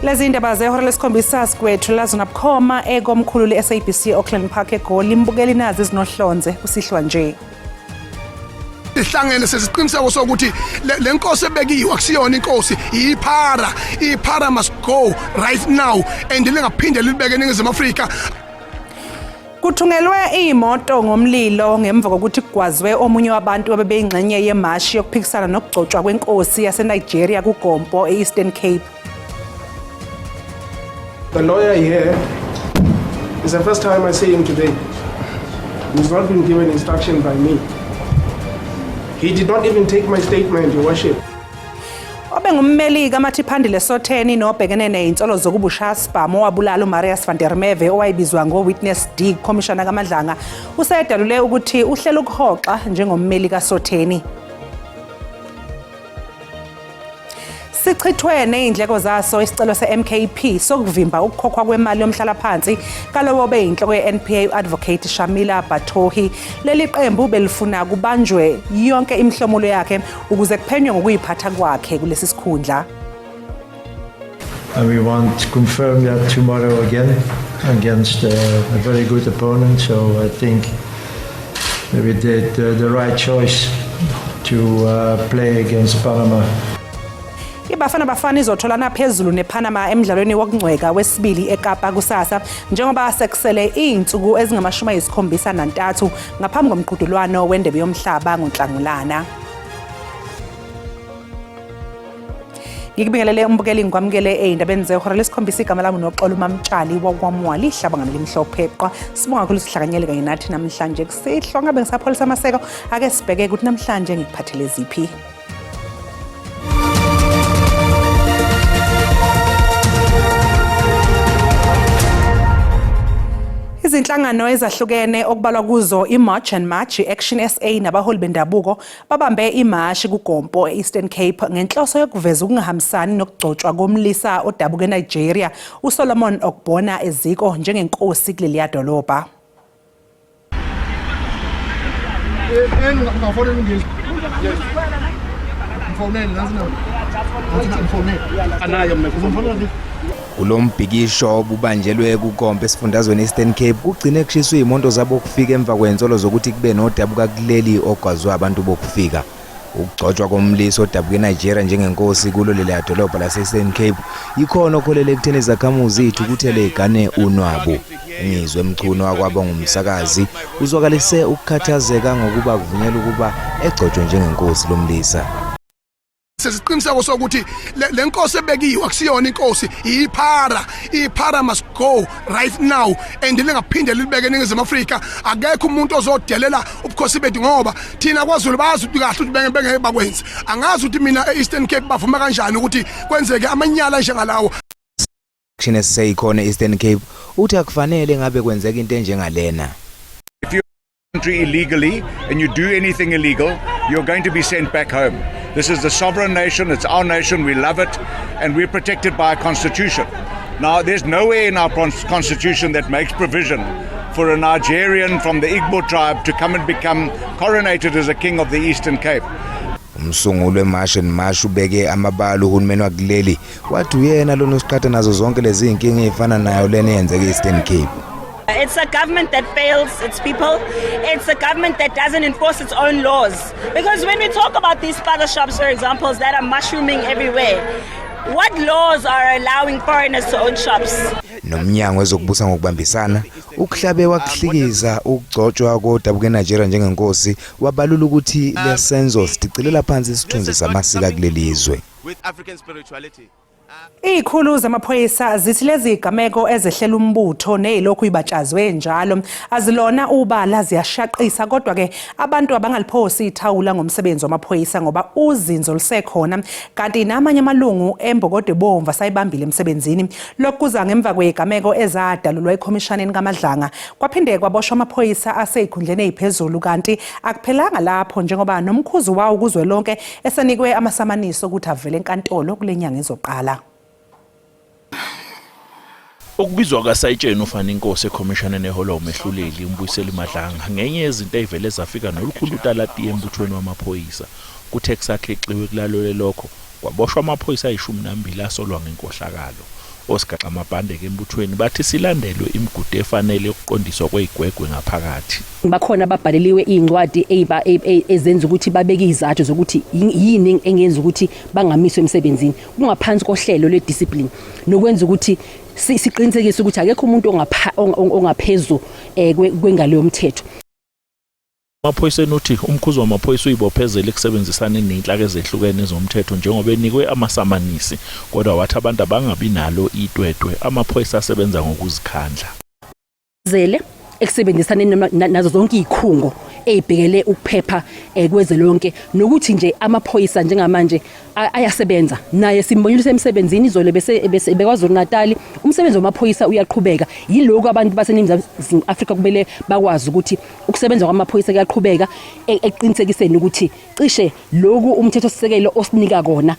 Lezi indaba zehora lesikhombisa sigwethu lazona bukhoma ekomkhulu le-SABC Auckland Park eGoli imbukeli nazi izinohlonze kusihlwa nje. Ihlangene sesiqiniseko sokuthi le nkosi ebekiwe akusiyona inkosi iphara must go right now and lingaphinde libeke eNingizimu Afrika. Kuthungelwe imoto ngomlilo ngemva kokuthi kugwazwe omunye wabantu abebeyingxenye yemashi yokuphikisana nokugcotshwa kwenkosi yaseNigeria kuGompo eEastern Cape. The lawyer here is the first time I see him today. He's not been given instruction by me. He did not even take my statement, Your Worship. Obengummeli kaMathiphandile Sotheni nobhekene nezinsolo zokubushaspa mowabulala uMarius van der Merwe owayibizwa ngoWitness D Commissioner kaMadlanga usedalule ukuthi uhlelo ukuhoxa njengommeli kaSotheni. Sichithwe nezindleko zaso isicelo se-MKP sokuvimba ukukhokhwa kwemali yomhlala phansi kalowo beyinhloko ye-NPA advocate Shamila Batohi. Leli qembu belifuna kubanjwe yonke imihlomulo yakhe ukuze kuphenywe ngokuyiphatha kwakhe kulesi sikhundla. And we want to confirm that tomorrow again against a very good opponent. So I think we did the right choice to play against Panama. Bafana izotholana phezulu nePanama emidlalweni wokungcweka wesibili eKapa kusasa njengoba sekusele izinsuku ezingama-73 ngaphambi komqhudelwano wendebe yomhlaba ngoNhlangulana. Ngikubingelele umbukeli ngikwamukele ezindabeni zehora lesikhombisa igama lami noxolo uMamtshali wakwamwali ihlaba ngameli mhlophe qwa. Sibonga kakhulu sihlanganyele kanye nathi namhlanje kusihlwa ngabe ngisapholisa amaseko ake sibheke ukuthi namhlanje ngikuphathele ziphi. Izinhlangano ezahlukene okubalwa kuzo iMarch and March, iAction SA nabaholi bendabuko babambe imashi kuGompo eEastern Cape ngenhloso yokuveza ukungahambisani nokugcotshwa komlisa odabuka eNigeria uSolomon Ogbonna eziko njengenkosi kuleli dolobha. Kulombhikisho obubanjelwe kuGompo esifundazweni Eastern Cape kugcine kushiswa imonto zabo ukufika emva kwenzolo zokuthi kube nodabuka kuleli ogwazwa abantu bokufika. Ukugcotshwa komliso odabuka eNigeria njengenkosi kulo leli dolobha lase-Eastern Cape ikhono okholele ekutheni izakhamuzi zethu ukuthi legane unwabo. Ngizwe emchuno wakwaba ngumsakazi uzwakalise ukukhathazeka ngokuba kuvunyelwa ukuba egcotshwe njengenkosi lomlisa. Sesiqiniseko sokuthi le nkosi ebekiwe akusiyona inkosi iphara must go right now and lingaphinde libeke eNingizimu Afrika. Akekho umuntu ozodelela ubukhosi bethu ngoba thina kwaZulu bazi ukuthi kahle ukuthi bengeke bakwenze. Angazi ukuthi mina eEastern Cape bavuma kanjani ukuthi kwenzeke amanyala njengalawo. Action SA ikhona eEastern Cape uthi akufanele ngabe kwenzeka into enjengalena. If you're in the country illegally and you do anything illegal, you're going to be sent back home. This is the sovereign nation, it's our nation, we love it, and we're protected by a constitution. Now, there's nowhere in our constitution that makes provision for a Nigerian from the Igbo tribe to come and become coronated as a king of the Eastern Cape. Umsunguli weMarch and March ubeke amabala uhulumeni wakuleli wathi uyena lona usiqhatha nazo zonke lezi inkinga ezifana nayo lena eyenzeke eEastern Cape. It's a government that fails its people. It's a government that doesn't enforce its own laws. Because when we talk about these spother shops, for example, that are mushrooming everywhere, what laws are allowing foreigners to own shops? Nomnyango wezokubusa ngokubambisana ukuhlabe wakuhlikiza ukugcotshwa kodabuka eNigeria njengenkosi wabalula ukuthi lesenzo siticelela phansi isithunzi samasika kulelizwe. Izikhulu zamaphoyisa zithi lezi igameko ezehlela umbutho nezilokhu ibatshazwe njalo azilona ubala ziyashaqisa kodwa ke abantu abangaliphosi ithawula ngomsebenzi wamaphoyisa ngoba uzinzo lisekhona kanti namanye amalungu embokode bomva sayibambile emsebenzini. Lokhu kuza ngemva kwezigameko ezadalulwa eKhomishaneni kaMadlanga kwaphinde kwaboshwa amaphoyisa asezikhundleni eziphezulu kanti akuphelanga lapho njengoba nomkhuzu wawo kuzwelonke esenikwe amasamaniso ukuthi avele enkantolo kulenyanga ezoqala. Ukubizwa kaSayitsheni ufana inkosi eKhomishaneni eholo umehluleli uMbuyiseli Madlanga ngenye yezinto ezivele zafika nolukhulu utalati embuthweni wamaphoyisa kuTexas exiwe kulalole lokho kwaboshwa amaphoyisa ayishumi nambili asolwa ngenkohlakalo. osigaxa amabhande ke embuthweni bathi silandelwe imigudu efanele yokuqondiswa kwezigwegwe ngaphakathi. Bakhona ababhaleliwe incwadi ezenza ukuthi babeke izathu zokuthi yini engenza ukuthi bangamiswe emsebenzini kungaphansi kohlelo le-discipline nokwenza ukuthi siqinisekise ukuthi akekho umuntu ongaphezulu kwengalo yomthetho. Amaphoyisa uthi umkhuzo wamaphoyisa uyibophezela ekusebenzisana nenhlaka ezehlukene zomthetho njengoba enikwe amasamanisi kodwa wathi abantu abangabi nalo itwetwe amaphoyisa asebenza ngokuzikhandla. Zele ekusebenzisana nazo zonke izikhungo ezibhekele ukuphepha kwezelonke nokuthi nje amaphoyisa njengamanje ayasebenza naye simbonile emsebenzini izolo bese bekwaZulu Natal umsebenzi wamaphoyisa uyaqhubeka yiloko abantu baseNingizimu Afrika kumele bakwazi ukuthi ukusebenza kwamaphoyisa kuyaqhubeka eqinisekiseni ukuthi cishe lokhu umthetho sisekelo osinika kona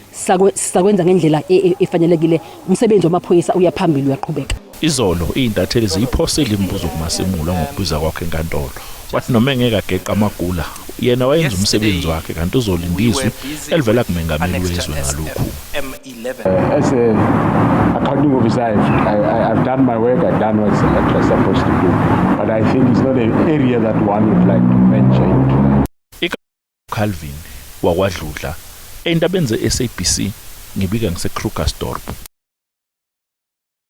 sakwenza ngendlela efanelekile umsebenzi wamaphoyisa uyaphambili uyaqhubeka. Izolo izintatheli ziyiphosile imibuzo kuMasemula ngokubiza kwakhe enkantolo. Wathi noma engeke ageqa amagula yena wayenza umsebenzi wakhe kanti uzolindizwe elivela kumengameli wezwe ngalokhu. As a accounting officer, I've done my work, I've done what I was supposed to do, but I think it's not an area that one would like to venture into. Calvin wakwadludla endabeni ze-SABC ngibika ngise-Krugersdorp.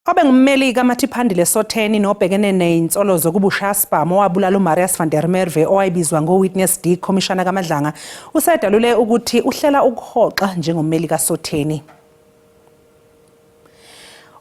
Obe ngummeli kaMathiphandile Sotheni nobhekene nezinsolo zokubushaspa mowabulala uMarius van der Merwe owayibizwa ngoWitness D Commissioner kaMadlanga usedalule ukuthi uhlela ukuhoxa njengommeli kaSotheni.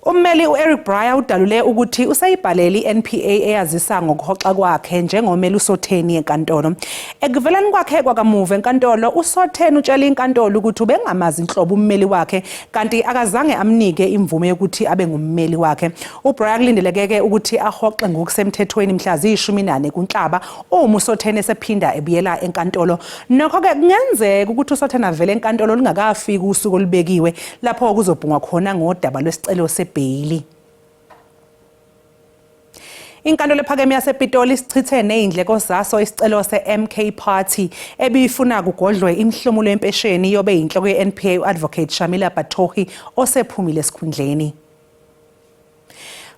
Ummeli uEric Breyer udalule ukuthi usayibhaleli iNPA eyazisa ngokuhoxa kwakhe njengommeli uSotheni enkantolo. Ekuveleni kwakhe kwakamuva enkantolo uSotheni utshela inkantolo ukuthi ubengamazi inhlobo ummeli wakhe kanti akazange amnike imvume yokuthi abe ngummeli wakhe. uBreyer kulindeleke ukuthi ahoxe ngokusemthethweni mhla zi-14 kuNhlaba uma uSotheni esephinda ebuyela enkantolo. Nokho ke kungenzeka ukuthi uSotheni avele enkantolo lingakafiki usuku olubekiwe lapho kuzobhungwa khona ngodaba lwesicelo Bailey. Inkantolo ephakeme yasePitoli isichithe nezindleko zaso isicelo se-MK Party ebifuna kugodlwe imihlomulo yempesheni yobe yinhloko ye-NPA uAdvocate Shamila Batohi osephumile esikhundleni.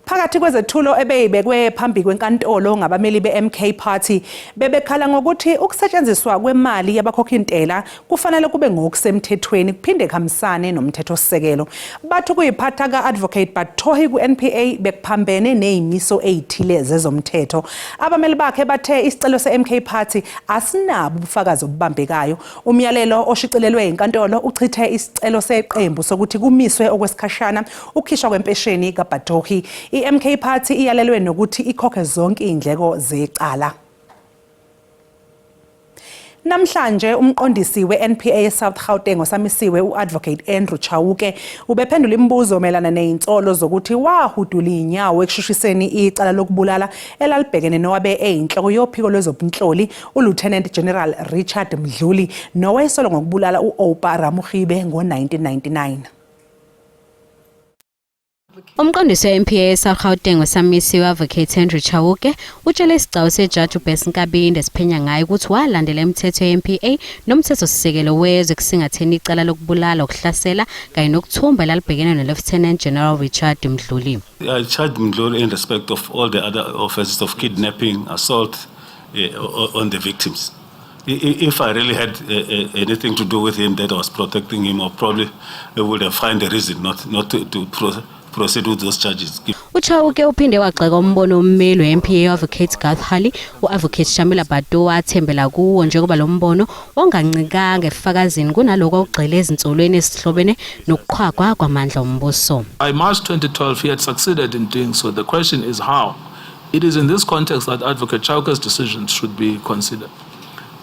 Phakathi kwezethulo ebeyibekwe phambi kwenkantolo ngabameli beMK Party bebekhala ngokuthi ukusetshenziswa kwemali yabakhokhintela kufanele kube ngokusemthethweni kuphinde kuhambisane nomthethosisekelo. Bathu kuyiphatha kaAdvocate Batohi kuNPA bekuphambene nezimiso ezithile zezomthetho. Abameli bakhe bathe isicelo seMK Party asinabo ubufakazi obubambekayo. Umyalelo oshicilelwe inkantolo uchithe isicelo seqembu sokuthi kumiswe okwesikhashana ukukhishwa kwempesheni kaBatohi. iMK Party iyalelwe nokuthi ikhokhe zonke izindleko zecala. Namhlanje umqondisi weNPA South Gauteng osamisiwe uAdvocate Andrew Chauke ubephendula imibuzo melana nezinsolo zokuthi wahudula inyawo ekushushiseni icala lokubulala elalibhekene nowabe eyinhloko yophiko lwezobunhloli uLieutenant General Richard Mdluli nowayesolo ngokubulala uOpa Ramogibe ngo-1999. Umqondisi weMPA South Gauteng osamisiwe uAdvocate Andrew Chauke utshele isigcawu seJaji uBess Nkabinde siphenya ngayo ukuthi walandela imithetho yeMPA nomthethosisekelo wezwe kusingatheni icala lokubulala ukuhlasela kanye nokuthumba elalibhekene noLieutenant General Richard Mdluli. I charged Mdluli in respect of all the other offenses of kidnapping, assault on the victims. If I really had anything to do with him that I was protecting him, or probably would have found a reason not to proceed with those charges. Uchauke uphinde wagxeka umbono wommeli weMPA uAdvocate Garth Halley uAdvocate Shamila Batohi wathembela kuwo njengoba lo mbono ongancikanga efakazini kunaloko ugxile ezinsolweni esihlobene nokuqhwagwa kwamandla ombuso. By March 2012 he had succeeded in doing so. The question is how. It is in this context that Advocate Chauke's decision should be considered.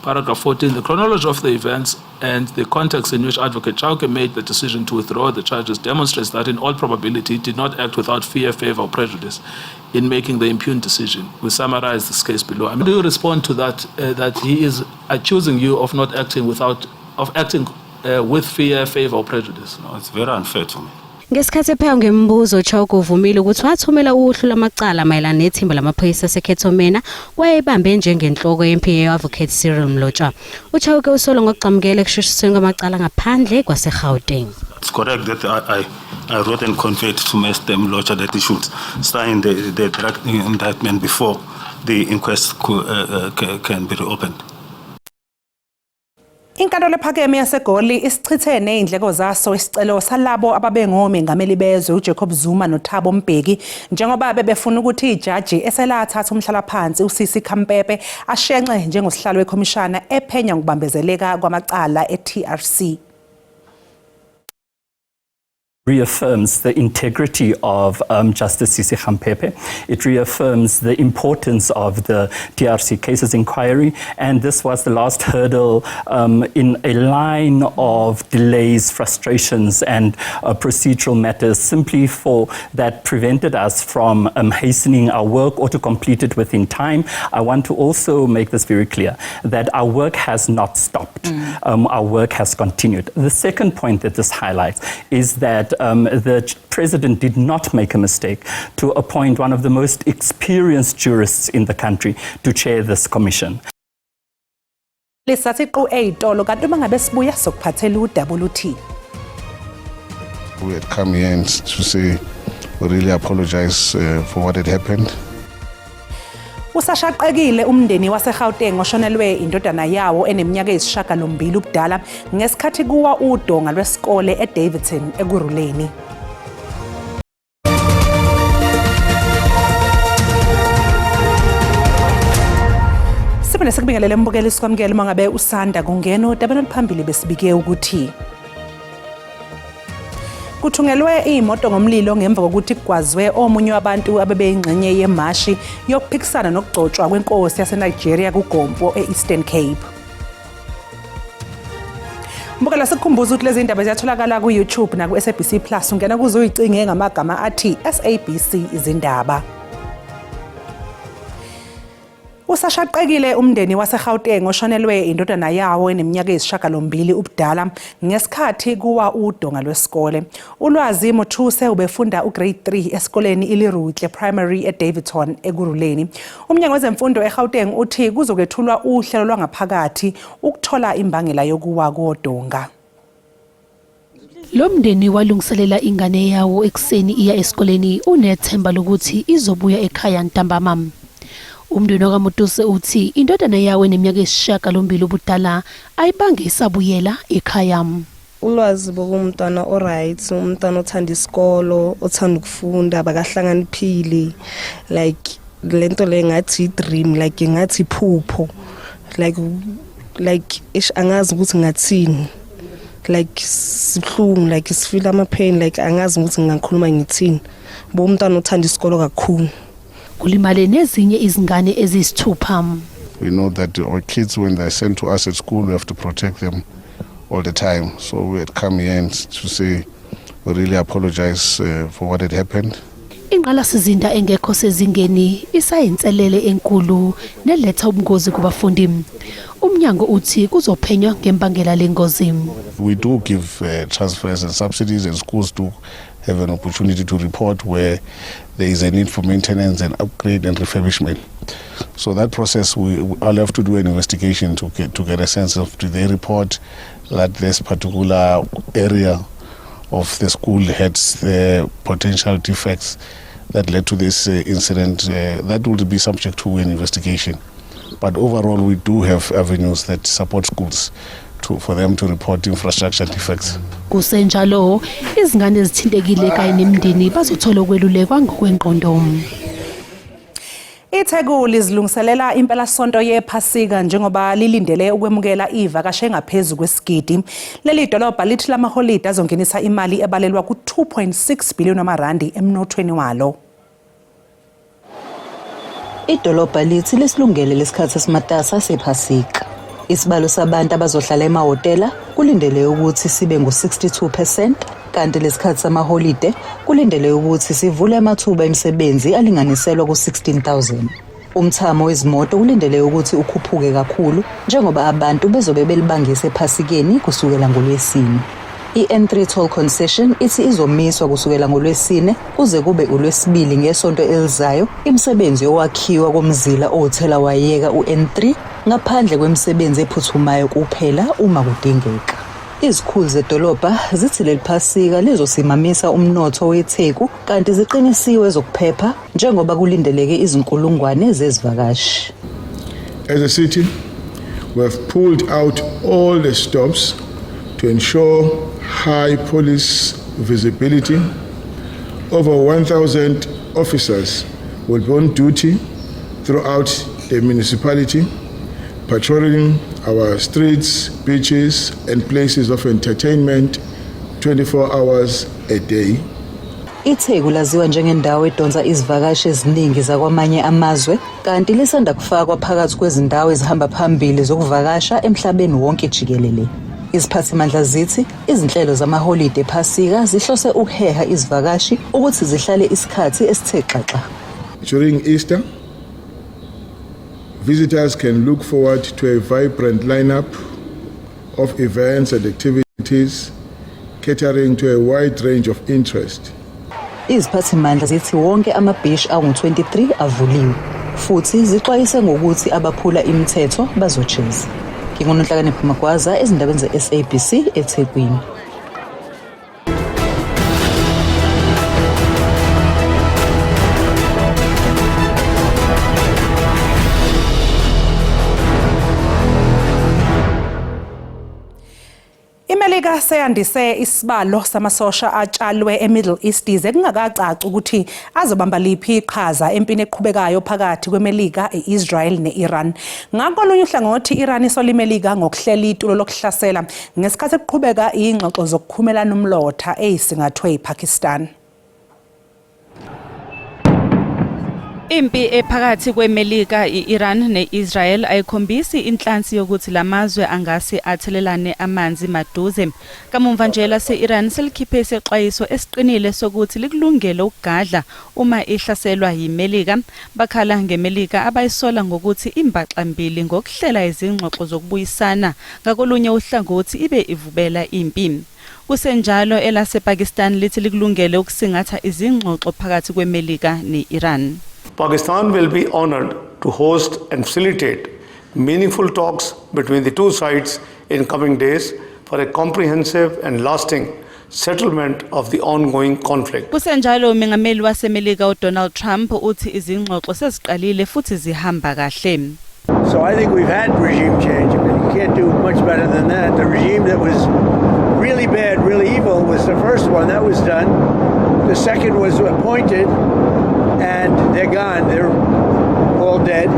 Paragraph 14, the chronology of the events and the context in which Advocate Chauke made the decision to withdraw the charges demonstrates that in all probability he did not act without fear, favor or prejudice in making the impugned decision. We summarize this case below. Do you respond to that, that he is accusing you of not acting with fear, favor or prejudice? No, it's very unfair to me. Ngesikhathi epheka ngembuzo Chauke uvumile ukuthi wathumela uhlu lamacala mayelana nethimba lamaphoyisa aseKhethomena wayebambe njengenhloko yeMPA uAdvocate Cyril Mlotshwa. Uchauke usolo ngokuxamukela ekushushisweni kwamacala ngaphandle kwaseGauteng. It's correct that I wrote and conveyed to Mr. Mlocha that he should sign the direct indictment before the inquest can be reopened. Inkantolo ephakeme yaseGoli isichithe nezindleko zaso isicelo salabo ababengomengameli bezwe uJacob Zuma noThabo Mbeki njengoba bebefuna ukuthi ijaji eselathatha umhlalaphansi uSisi Khampepe ashenxe njengosihlalo wekhomishana ephenya ngokubambezeleka kwamacala eTRC. Reaffirms the integrity of Justice Sisi Khampepe. It reaffirms the importance of the TRC cases inquiry, and this was the last hurdle in a line of delays, frustrations, and procedural matters simply for that prevented us from hastening our work or to complete it within time. I want to also make this very clear that our work has not stopped. Our work has continued. The second point that this highlights is that the president did not make a mistake to appoint one of the most experienced jurists in the country to chair this commission. Lisathiqu eyitolo kanti uma ngabe sibuya sokuphathela uWT. We had come here to say we really apologize for what had happened. Usashaqekile umndeni waseGauteng oshonelwe indodana yawo eneminyaka eyisishiyagalombili ubudala ngesikhathi kuwa udonga lwesikole eDavidson eKuruleni. Sibone sekubingelele mbukeli sikwamukele mangabe usanda kungena udabeni oluphambili besibike ukuthi kuthungelwe imoto ngomlilo ngemva kokuthi kugwazwe omunye wabantu abebeyingxenye yemashi yokuphikisana nokugcotshwa kwenkosi yaseNigeria kuGompo eEastern Cape. Mbukela sikukhumbuza ukuthi lezi ndaba ziyatholakala ku-YouTube na ku-SABC Plus ungena kuzo uyicinge ngamagama athi SABC izindaba. Usashaqekile umndeni waseGauteng oshonelwe indodana yawo eneminyaka eyisishiyagalombili ubudala ngesikhathi kuwa udonga lwesikole. Ulwazi Mothuse ubefunda ugrade 3 esikoleni iLirutle Primary eDavidson eKuruleni. Umnyango wezemfundo eGauteng uthi kuzokwethulwa uhlelo lwangaphakathi ukuthola imbangela yokuwa kodonga. Lo mndeni walungiselela ingane yawo ekseni iya esikoleni unethemba lokuthi izobuya ekhaya ntambama. Umndeni kaMotuse uthi indodana yawo eneminyaka eyisishiyagalombili ubudala ayibange isabuyela ekhaya. Ulwazi bokumntwana alright, umntwana othanda isikolo, othanda ukufunda, bakahlakaniphile, like lento le ngathi dream, like ngathi iphupho, like angazi ukuthi ngathini, like sibhlungu, like sifeel ama pain, like angazi ukuthi ngingakhuluma ngithini. Bo umntwana othanda isikolo kakhulu. Kulimale nezinye izingane ezisithupha. We know that our kids, when they're sent to us at school, we have to protect them all the time. So we had come here to say we really apologize for what had happened. Ingqala sizinda engekho sezingeni isayinselele enkulu neletha ubungozi kubafundi. Umnyango uthi kuzophenywa ngembangela lengozi. We do give transfers and subsidies, and schools do have an opportunity to report where there is a need for maintenance and upgrade and refurbishment. So that process, I'll have to do an investigation to get a sense of, do they report that this particular area of the school had the potential defects that led to this incident. That will be subject to an investigation. But overall, we do have avenues that support schools for them to report infrastructure defects. Kusenjalo izingane ezithintekile kanye nemindeni bazothola ukwelulekwa ngokwengqondo. IThekwini zilungiselela impela sonto yephasika njengoba lilindele ukwemukela ivakashe engaphezulu kwesigidi. Leli dolobha lithi lamaholide azongenisa imali ebalelwa ku2.6 billion amarandi emnothweni walo. Idolobha lithi lesilungele lesikhathi esimatasa sephasika. Isibalo sabantu abazohlala emahotela kulindele ukuthi sibe ngo62%, kanti lesikhathi samaholide kulindele ukuthi sivule amathuba emisebenzi alinganiselwa ku16,000. Umthamo wezimoto kulindele ukuthi ukhuphuke kakhulu njengoba abantu bezobe belibangise ephasikeni kusukela ngoLwesine. I-N3 toll concession ithi izomiswa kusukela ngoLwesine kuze kube uLwesibili ngesonto elizayo. Imisebenzi yokwakhiwa komzila othela wayeka uN3 ngaphandle kwemisebenzi ephuthumayo kuphela uma kudingeka. Izikhulu zedolobha zithi leli phasika lizosimamisa umnotho weTheku kanti ziqinisiwe zokuphepha njengoba kulindeleke izinkulungwane zezivakashi. As a city, we have pulled out all the stops to ensure high police visibility. Over 1,000 officers will be on duty throughout the municipality, patrolling our streets, beaches, and places of entertainment 24 hours a day. iTheku laziwa njengendawo edonsa izivakashi eziningi zakwamanye amazwe kanti lisanda kufakwa phakathi kwezindawo ezihamba phambili zokuvakasha emhlabeni wonke jikelele. Iziphathimandla zithi izinhlelo zamaholide ephasika zihlose ukuheha izivakashi ukuthi zihlale isikhathi esithe xaxa. During Easter, visitors can look forward to a vibrant lineup of events and activities catering to a wide range of interest. Iziphathimandla zithi wonke amabhishi angu-23 avuliwe futhi zixwayise ngokuthi abaphula imithetho bazojeza. NginguNhlakanipho Magwaza ezindabeni ze-SABC eThekwini. iMelika seyandise isibalo samasosha atshalwe eMiddle East ize kungakacaci ukuthi azobamba liphi iqhaza empini eqhubekayo phakathi kweMelika, eIsrael neIran. Ngakolunye uhlangothi iIran isola iMelika ngokuhlela itulo lokuhlasela ngesikhathi eqhubeka ingxoxo zokukhumelana umlotha eyisingathwe iPakistan. Impi ephakathi kweMelika, iIran neIsrael ayikhombisi inhlansi yokuthi lamazwe angase athelelane amanzi maduze. Kamumva nje lase-Iran selikhiphe isexwayiso esiqinile sokuthi likulungele ukugadla uma ihlaselwa yiMelika. Bakhala ngeMelika abayisola ngokuthi imbaxambili ngokuhlela izingxoxo zokubuyisana ngakolunye uhlangothi ibe ivubela impi. Kusenjalo elasePakistan lithi likulungele ukusingatha izingxoxo phakathi kweMelika neIran. Pakistan will be honored to host and facilitate meaningful talks between the two sides in coming days for a comprehensive and lasting settlement of the ongoing conflict. Kusenjalo umengameli waseMelika uDonald Trump uthi izingxoxo seziqalile futhi zihamba kahle. So I think we've had regime change. I mean, you can't do much better than that. The regime that was really bad, really evil was the first one. That was done. The second was appointed. And they're gone. They're all dead,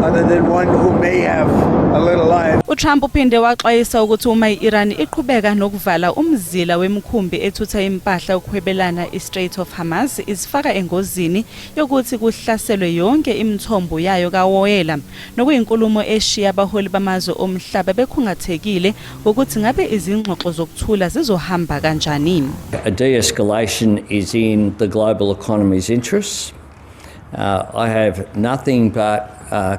other than one who may have a little life. uTrump uphinde waxwayisa ukuthi uma iIran iqhubeka nokuvala umzila wemkhumbi ethutha impahla ukuhwebelana iStrait of Hormuz izifaka engozini yokuthi kuhlaselwe yonke imithombo yayo kawoyela nokuyinkulumo eshiya abaholi bamazwe omhlaba bekhungathekile ukuthi ngabe izingxoxo zokuthula zizohamba kanjani. A de-escalation is in the global economy's interests. I have nothing but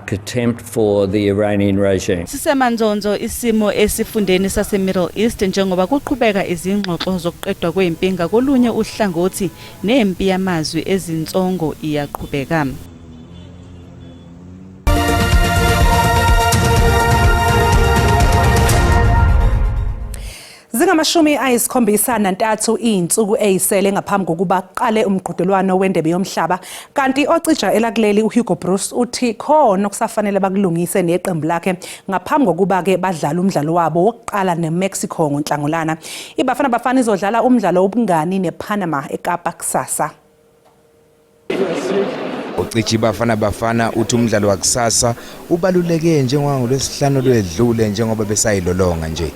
contempt for the Iranian regime. Sisemanzonzo isimo esifundeni sase-Middle East njengoba kuqhubeka izingxoxo zokuqedwa kwempi ngakolunye uhlangothi nempi yamazwe ezinsongo iyaqhubeka. Zingamashumi ayisikhombisa nantathu izinsuku ezisele ngaphambi kokuba qale umqhudelwano wendebe yomhlaba kanti ocija elakuleli uHugo Broos uthi khona okusafanele bakulungise neqembu lakhe ngaphambi kokuba ke badlala umdlalo wabo wokuqala neMexico ngoNhlangulana. iBafana Bafana izodlala umdlalo wobungani nePanama eKapa kusasa. Ucithi iBafana Bafana uthi umdlalo wakusasa ubaluleke njengangolwesihlanu lwedlule njengoba besayilolonga nje.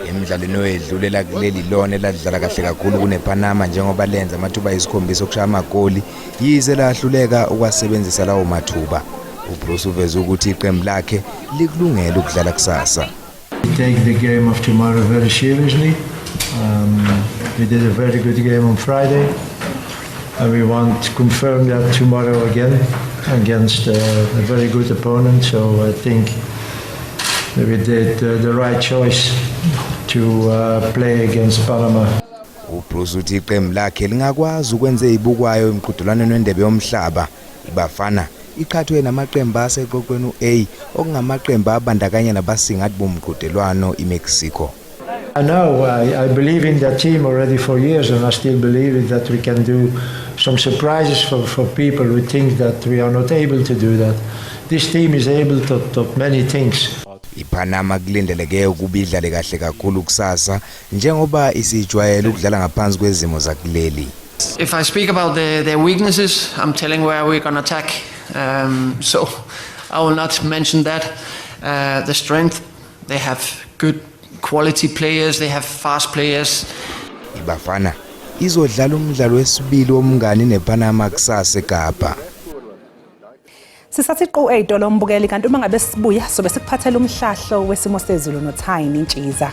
Emidlalweni wedlulela kuleli lona eladlala kahle kakhulu kunePanama njengoba lenza amathuba esikhombisa okushaya amagoli yize lahluleka ukwasebenzisa lawo mathuba. uBruce uveze ukuthi iqembu lakhe likulungela ukudlala kusasa. We take the game of tomorrow very seriously. We did a very good game on Friday and we want to confirm that tomorrow again against a very good opponent, so I think we did the right choice to play against Panama. uBruce uthi iqembu lakhe lingakwazi ukwenza izibukwayo emqhudelwaneni wendebe yomhlaba. iBafana iqhathwe namaqembu aseqoqweni A okungamaqembu abandakanya nabasingathi bomqhudelwano iMexico. I know, I believe in that team already for years, and I still believe that we can do some surprises for people who think that we are not able to do that. This team is able to many things. iPanama kulindeleke ukuba idlale kahle kakhulu kusasa njengoba isijwayele ukudlala ngaphansi kwezimo zakuleli. If I speak about their weaknesses, I'm telling where we're going to attack. So I will not mention that. The strength, they have good quality players, they have fast players. iBafana izodlala umdlalo wesibili womngane nePanama kusasa eKapa. Sisathi qo eyitolo mbukeli kanti uma ngabe sibuya sobe sikuphathela umhlahlo wesimo sezulu noThayini Ntshiza.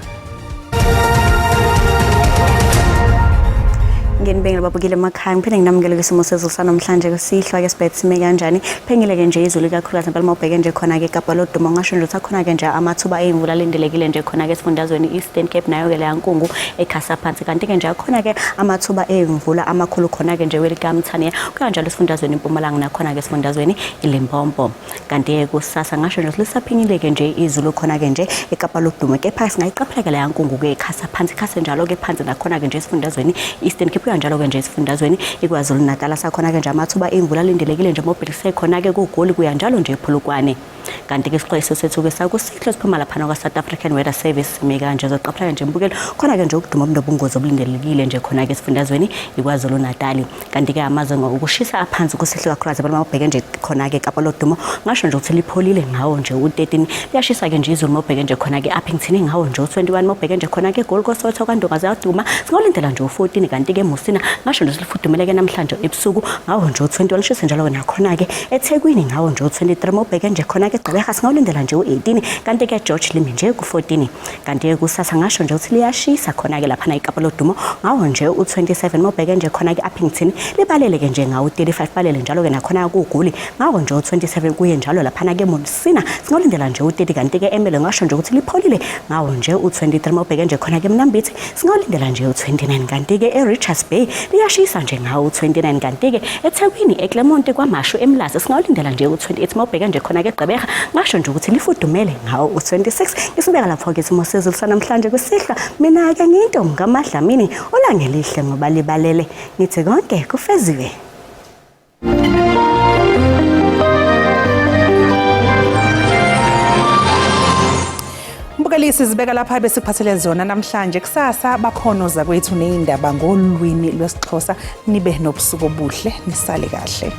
Ngenibengela babukile emakhaya ngiphinde nginamukele kwisimo sezulu sanamhlanje kusihlwa ke sibethe sime kanjani phengile ke nje izulu kakhulu ngempela mawubheke nje khona ke eKapa lodumo ngasho nje uthakho ke nje amathuba emvula lendelekile nje khona ke esifundazweni Eastern Cape nayo ke le yankungu ekhasa phansi kanti ke nje akhona ke amathuba emvula amakhulu khona ke nje Welcome Mthaniya kanjalo esifundazweni eMpumalanga nakhona ke esifundazweni iLimpopo kanti ke kusasa ngasho nje lisaphinyile ke nje izulu khona ke nje eKapa lodumo kepha singayiqaphela ke le yankungu ke ekhasa phansi khase njalo ke phansi nakhona ke nje esifundazweni Eastern Cape njalo ke nje esifundazweni iKwaZulu Natal sakhona ke nje amathuba emvula lindelekile nje mobhekise khona ke kuGoli kuya njalo nje ePhulukwane kanti ke isixwayiso sethu ke sakusihle siphuma lapha kwa South African Weather Service mika nje zoqaphela nje mbukelo khona ke nje ukuduma ubungozi obulindelekile nje khona ke esifundazweni iKwaZulu Natal kanti ke amazwe ngokushisa aphansi kusihle kakhulu abantu mabheke nje khona ke Kapa lodumo ngasho nje ukuthi lipholile ngawo nje u13 liyashisa ke nje izulu mobheke nje khona ke Appington ngawo nje u21 mobheke nje khona ke Gold Coast Soweto kaNdonga ziyaduma singolindela nje u14 kanti ke Musina ngasho nje silifudumele ke namhlanje ebusuku ngawo nje u21 lishise njalo ke nakhona ke eThekwini ngawo nje u23 mobheke nje khona ke Gqeberha singawulindela nje u18 kanti ke George Limi nje ku14 kanti ke kusasa ngasho nje ukuthi liyashisa khona ke lapha na iKapa lodumo ngawo nje u27 mobheke nje khona ke Appington libalele ke nje ngawo u35 balele njalo ke nakhona kuGoli ngawo nje u27 kuye njalo lapha na ke Musina singawulindela nje u30 kanti ke Emele ngasho nje ukuthi lipholile ngawo nje u23 mobheke nje khona ke Mnambithi singawulindela nje u29 kanti ke eRichards Bay liyashisa nje ngawo u29 kanti ke eThekwini eClermont kwaMashu eMlazi singawulindela nje u28 mobheke nje khona ke Gqeberha ngasho nje ukuthi lifudumele ngawo u26 isibeka lapho ke isimo sezulu sanamhlanje kusihla mina ke ngintombi kaMadlamini olangelihle ngoba libalele ngithi konke kufeziwe. Mbukelisi sibeka lapha bese kuphathele zona namhlanje kusasa bakhonoza kwethu neindaba ngolwini lwesiXhosa nibe nobusuku obuhle nisale kahle.